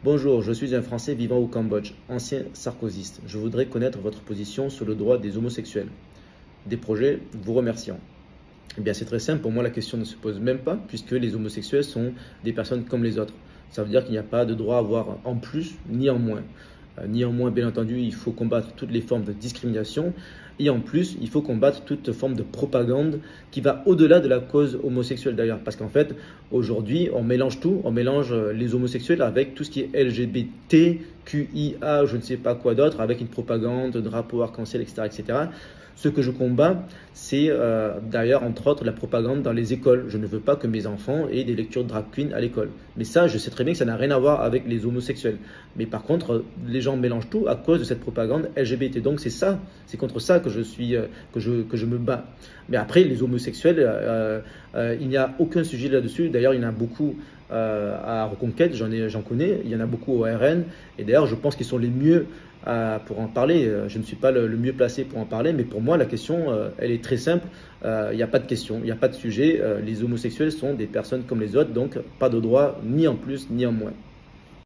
Bonjour, je suis un Français vivant au Cambodge, ancien sarkozyste. Je voudrais connaître votre position sur le droit des homosexuels. Des projets vous remerciant. Eh bien, c'est très simple. Pour moi, la question ne se pose même pas, puisque les homosexuels sont des personnes comme les autres. Ça veut dire qu'il n'y a pas de droit à avoir en plus ni en moins. Néanmoins, bien entendu, il faut combattre toutes les formes de discrimination et en plus, il faut combattre toute forme de propagande qui va au-delà de la cause homosexuelle d'ailleurs. Parce qu'en fait, aujourd'hui, on mélange tout, on mélange les homosexuels avec tout ce qui est LGBT, QIA, je ne sais pas quoi d'autre, avec une propagande, drapeau arc-en-ciel, etc., etc. Ce que je combats, c'est d'ailleurs, entre autres, la propagande dans les écoles. Je ne veux pas que mes enfants aient des lectures drag queen à l'école. Mais ça, je sais très bien que ça n'a rien à voir avec les homosexuels. Mais par contre, les gens mélangent tout à cause de cette propagande LGBT. Donc c'est ça, c'est contre ça que je me bats. Mais après, les homosexuels, il n'y a aucun sujet là-dessus. D'ailleurs, il y en a beaucoup à Reconquête, j'en connais. Il y en a beaucoup au RN. Et d'ailleurs, je pense qu'ils sont les mieux pour en parler. Je ne suis pas le mieux placé pour en parler, mais pour moi, la question, elle est très simple. Il n'y a pas de question, il n'y a pas de sujet. Les homosexuels sont des personnes comme les autres, donc pas de droit ni en plus ni en moins.